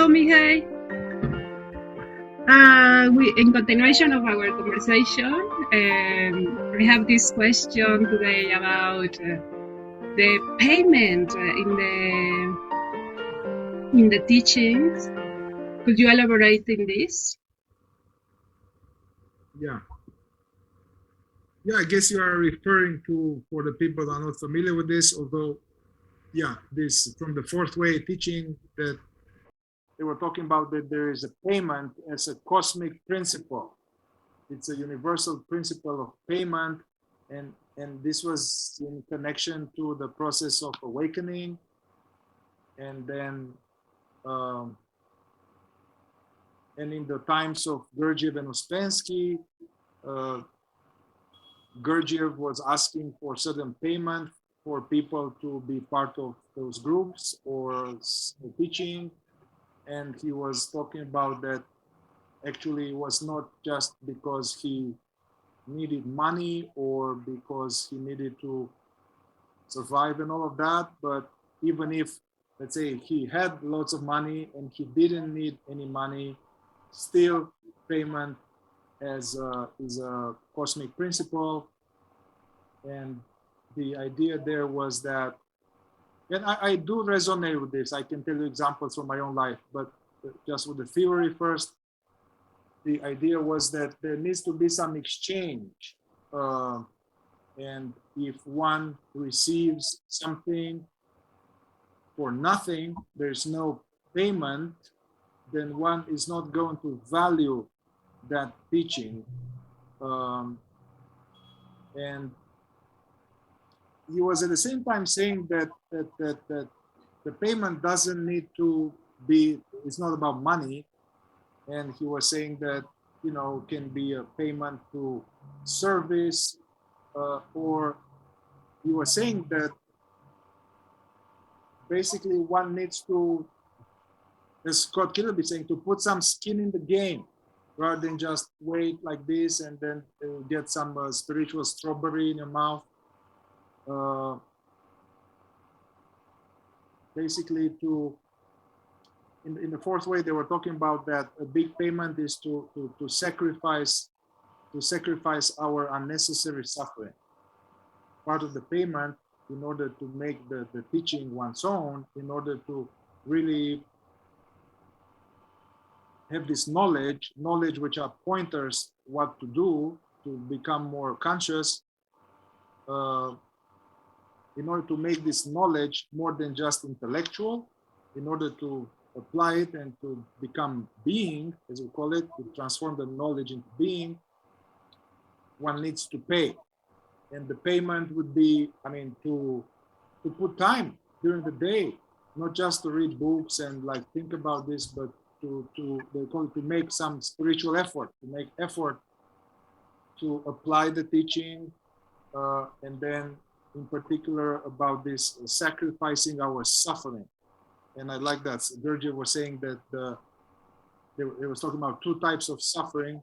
Hello, Mihai. In continuation of our conversation, I have this question today about the payment in the teachings. Could you elaborate in this? Yeah, I guess you are referring to, for the people that are not familiar with this, although, yeah, this from the fourth way teaching that they were talking about, that there is a payment as a cosmic principle. It's a universal principle of payment, and this was in connection to the process of awakening, and then and in the times of Gurdjieff and Uspensky, Gurdjieff was asking for certain payment for people to be part of those groups or teaching, and he was talking about that actually it was not just because he needed money or because he needed to survive and all of that, but even if, let's say, he had lots of money and he didn't need any money, still payment is a cosmic principle. And the idea there was that, and I do resonate with this. I can tell you examples from my own life, but just with the theory first, the idea was that there needs to be some exchange. And if one receives something for nothing, there's no payment, then one is not going to value that teaching. And he was at the same time saying that the payment doesn't need to be, it's not about money. And he was saying that, you know, can be a payment to service, or he was saying that basically one needs to, as Scott Kilby saying, to put some skin in the game rather than just wait like this and then get some spiritual strawberry in your mouth. Basically, in the fourth way, they were talking about that a big payment is to sacrifice our unnecessary suffering. Part of the payment, in order to make the teaching one's own, in order to really have this knowledge which are pointers what to do to become more conscious, in order to make this knowledge more than just intellectual, in order to apply it and to become being, as we call it, to transform the knowledge into being, one needs to pay. And the payment would be, I mean, to put time during the day, not just to read books and like think about this, but they call it to make some spiritual effort, to make effort to apply the teaching, and then in particular about this sacrificing our suffering. And I like that Gurdjieff was saying that they was talking about two types of suffering.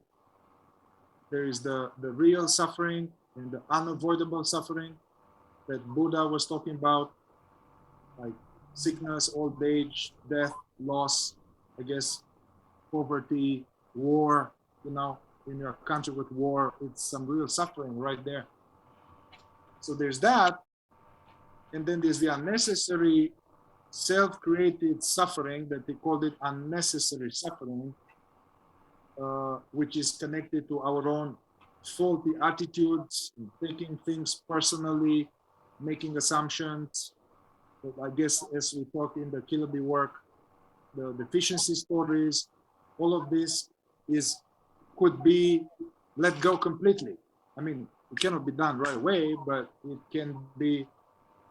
There is the real suffering and the unavoidable suffering that Buddha was talking about, like sickness, old age, death, loss, I guess, poverty, war, you know, in your country with war, it's some real suffering right there. So there's that. And then there's the unnecessary self-created suffering that they called it unnecessary suffering, which is connected to our own faulty attitudes, taking things personally, making assumptions. But I guess as we talk in the Kilby work, the deficiency stories, all of this could be let go completely. I mean, it cannot be done right away, but it can be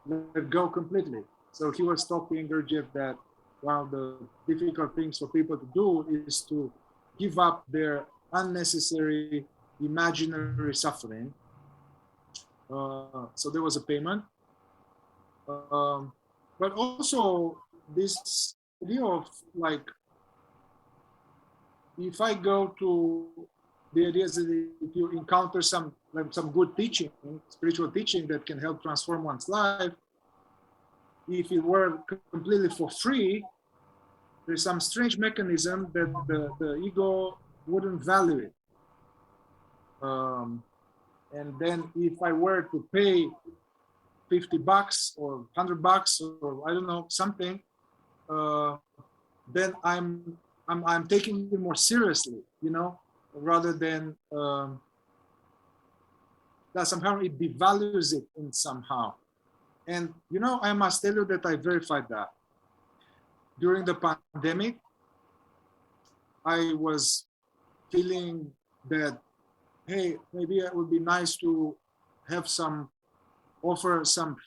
let go completely. So he was talking, Gurdjieff, that one of the difficult things for people to do is to give up their unnecessary imaginary suffering. So there was a payment. But also this idea of like, if I go to the idea that if you encounter some good teaching, spiritual teaching that can help transform one's life, if it were completely for free, there's some strange mechanism that the ego wouldn't value it. And then if I were to pay $50 or $100 or I don't know something, then I'm taking it more seriously, you know, rather than that somehow it devalues it in somehow. And you know, I must tell you that I verified that during the pandemic. I was feeling that, hey, maybe it would be nice to have some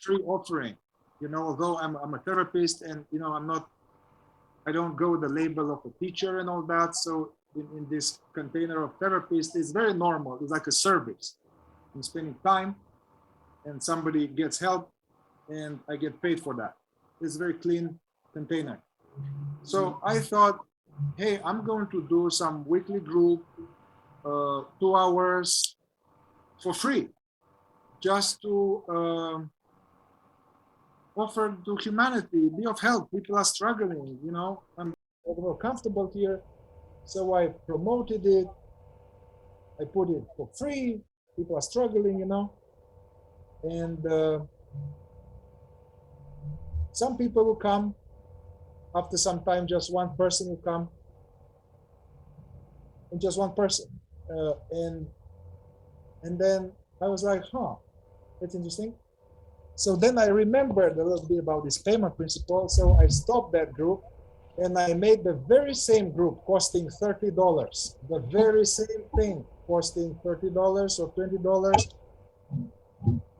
free offering, you know, although I'm a therapist and, you know, I don't go with the label of a teacher and all that. So in this container of therapist, it's very normal. It's like a service. I'm spending time and somebody gets help and I get paid for that. It's a very clean container. So I thought, hey, I'm going to do some weekly group, 2 hours for free, just to offer to humanity, be of help. People are struggling, you know, I'm more comfortable here. So I promoted it. I put it for free. People are struggling, you know. And some people will come. After some time, just one person will come. And just one person. And then I was like, huh, that's interesting. So then I remembered a little bit about this payment principle. So I stopped that group and I made the very same group costing $30. The very same thing costing $30 or $20.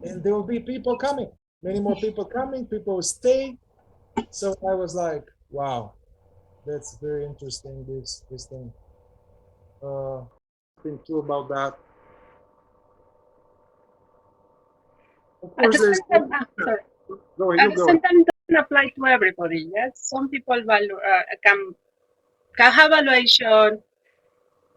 And there will be people coming, many more people coming, people will stay. So I was like, wow, that's very interesting, this thing. Think true about that. Of At course, the there's. same time, sorry. Go ahead, At you the go same ahead. time, it doesn't apply to everybody. Yes, some people can have valuation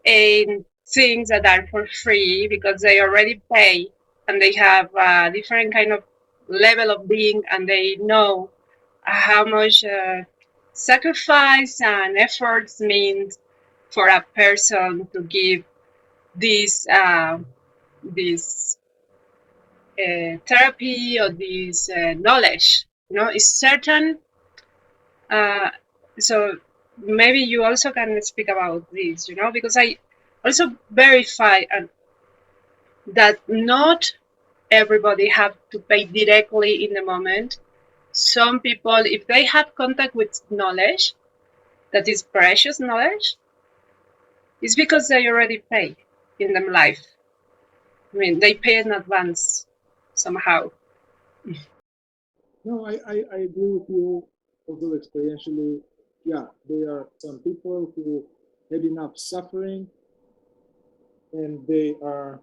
in things that are for free because they already pay and they have a different kind of level of being and they know how much sacrifice and efforts means for a person to give this this therapy or this knowledge. You know, it's certain. So maybe you also can speak about this. You know, because I also verify that not everybody have to pay directly in the moment. Some people, if they have contact with knowledge that is precious knowledge, it's because they already pay in their life. I mean, they pay in advance somehow. No, I agree with you. Also, experientially, yeah, there are some people who had enough suffering and they are,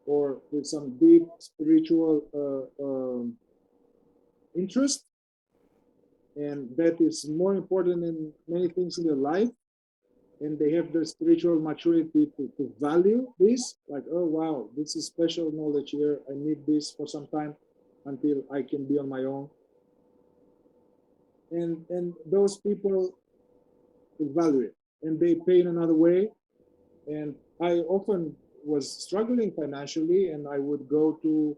or with some deep spiritual interest, and that is more important than many things in their life. And they have the spiritual maturity to value this, like, oh, wow, this is special knowledge here. I need this for some time until I can be on my own. And those people evaluate and they pay in another way. And I often was struggling financially and I would go to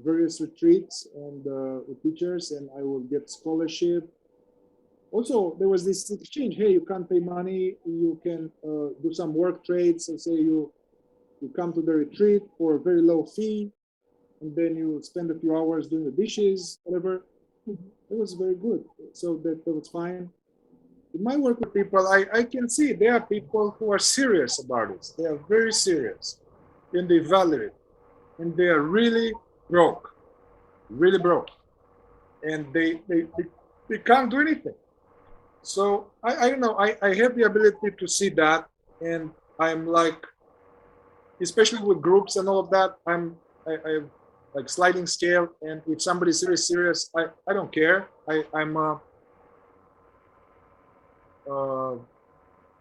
various retreats and with teachers and I would get scholarship. Also, there was this exchange. Hey, you can't pay money. You can do some work trades. So say you come to the retreat for a very low fee and then you spend a few hours doing the dishes, whatever. It was very good. So that was fine. In my work with people, I can see there are people who are serious about it. They are very serious and they value it. And they are really broke. And they can't do anything. So I don't know, I have the ability to see that. And I'm like, especially with groups and all of that, I have like sliding scale. And if somebody's really serious, I don't care. I'm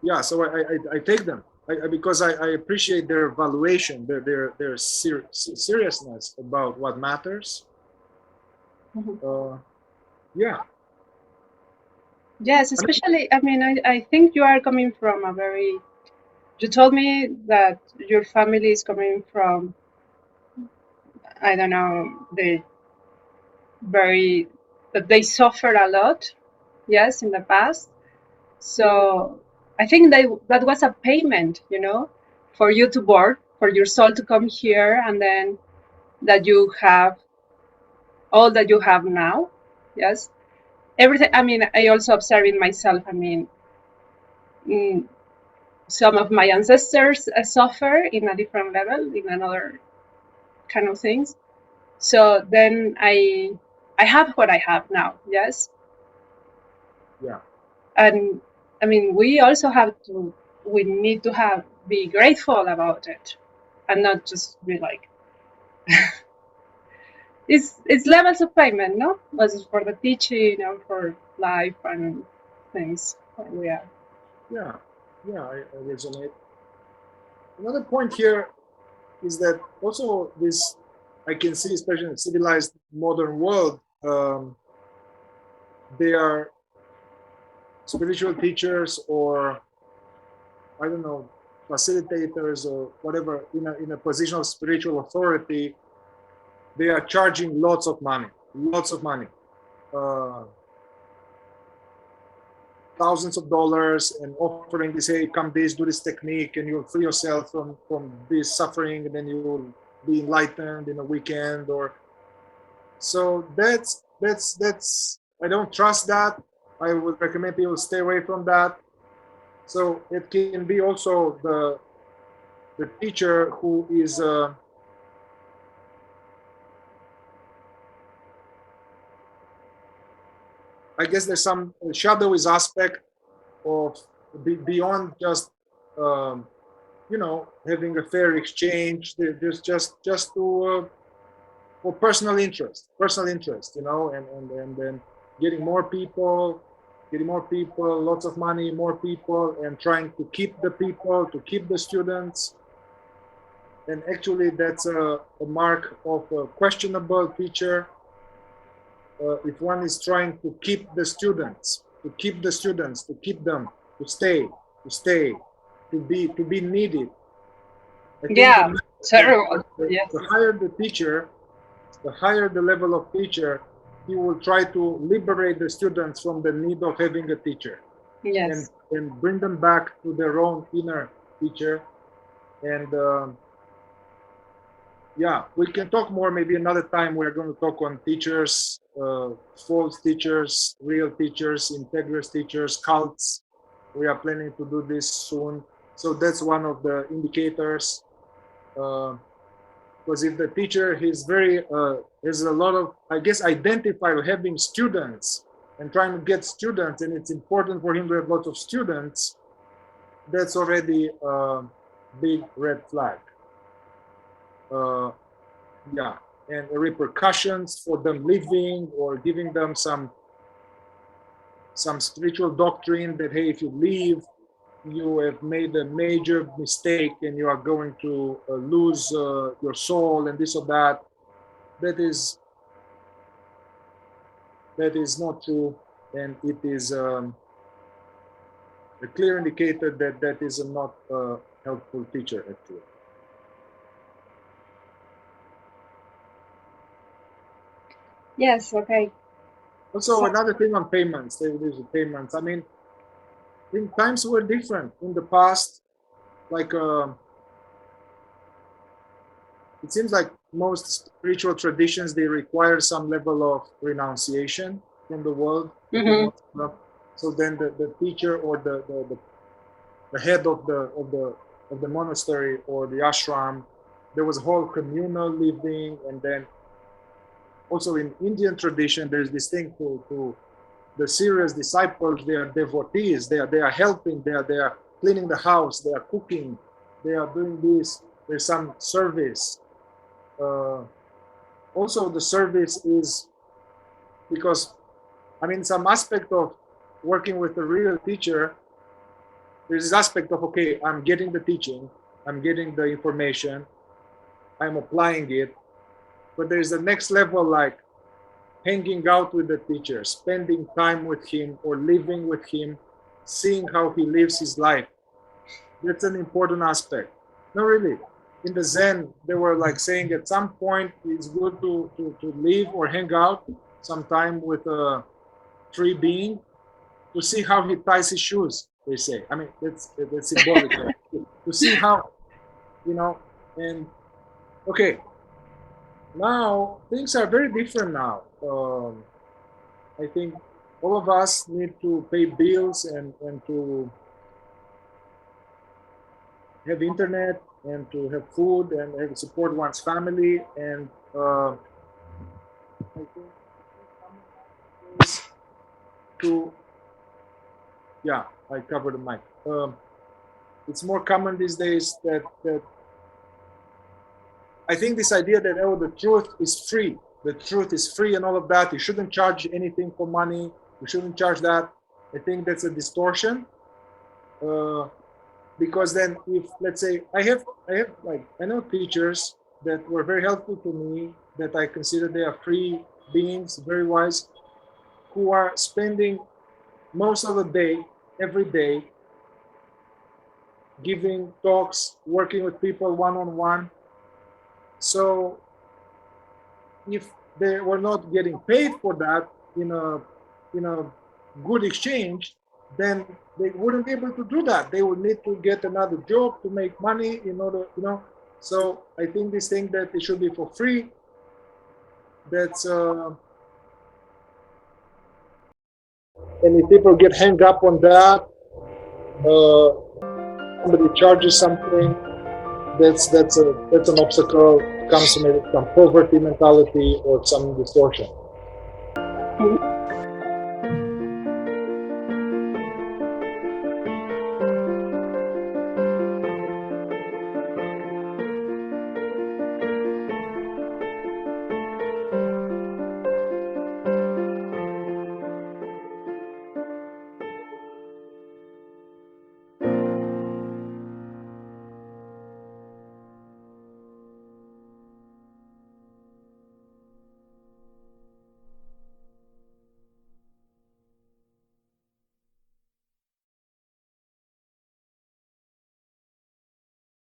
yeah, so I take them because I appreciate their evaluation, their seriousness about what matters. Yeah. Yes, especially, I mean, I think you are coming from a very, you told me that your family is coming from, I don't know, the very, that they suffered a lot, yes, in the past. So I think that was a payment, for you to work, for your soul to come here, and then that you have all that you have now. Yes, everything. I mean, I also observe in myself. I mean, mm, some of my ancestors suffer in a different level, in another kind of things. So then I have what I have now. Yes, Yeah. and I mean, we also have to. We need to be grateful about it, and not just be like it's levels of payment, no? Was for the teaching and for life and things. We are. Yeah. Yeah. I resonate. Another point here is that also this I can see, especially in the civilized modern world, they are spiritual teachers or I don't know facilitators or whatever in a position of spiritual authority. They are charging lots of money, uh, thousands of dollars, and offering this, hey, come this, do this technique, and you'll free yourself from this suffering, and then you will be enlightened in a weekend or so that's I don't trust that. I would recommend people stay away from that. So it can be also the teacher who is I guess there's some shadowy aspect of beyond just um, having a fair exchange. There's just to for personal interest, and then getting more people, lots of money, more people, and trying to keep the people, to keep the students. And actually, that's a mark of a questionable teacher. If one is trying to keep the students, to keep them, to stay, to be needed. I think Yeah, terrible. Yes. the higher the teacher, the higher the level of teacher, he will try to liberate the students from the need of having a teacher Yes. and bring them back to their own inner teacher. And yeah, we can talk more maybe another time. We're going to talk on teachers, false teachers, real teachers, integrous teachers, cults. We are planning to do this soon. So that's one of the indicators. Because if the teacher is very there's a lot of I guess identify with having students and trying to get students, and it's important for him to have lots of students, that's already a big red flag. uh, yeah, and the repercussions for them leaving or giving them some spiritual doctrine that hey, if you leave you have made a major mistake and you are going to lose your soul and this or that. That is not true, and it is a clear indicator that that is a not helpful teacher actually. Yes. Okay. Also, So. another thing on payments, there's payments. I mean, I think times were different in the past. Like, it seems like most spiritual traditions they require some level of renunciation from the world. Mm-hmm. So then the teacher or the head of the monastery or the ashram, there was a whole communal living, and then also in Indian tradition, there's this thing to the serious disciples. They are devotees. They are helping. They are cleaning the house. They are cooking. They are doing this. There's some service. Uh, Also, the service is because I mean some aspect of working with a real teacher. There's this aspect of okay, I'm getting the teaching, I'm getting the information, I'm applying it, but there's the next level like hanging out with the teacher, spending time with him or living with him, seeing how he lives his life. That's an important aspect. No, really. In the Zen, they were like saying at some point it's good to live or hang out sometime with a tree being to see how he ties his shoes, they say. I mean, that's symbolic. To see how, you know, and okay, now things are very different now. I think all of us need to pay bills and to have internet and to have food and have support one's family. And I think to, yeah, I covered the mic. It's more common these days that I think this idea that, oh, the truth is free. The truth is free and all of that. You shouldn't charge anything for money. You shouldn't charge that. I think that's a distortion. Because then if, let's say, I know teachers that were very helpful to me, that I consider they are free beings, very wise, who are spending most of the day, every day, giving talks, working with people one-on-one. So if they were not getting paid for that in a good exchange, then they wouldn't be able to do that. They would need to get another job to make money in order, So I think this thing that it should be for free, that's and if people get hung up on that, somebody charges something, that's an obstacle, comes from some poverty mentality or some distortion.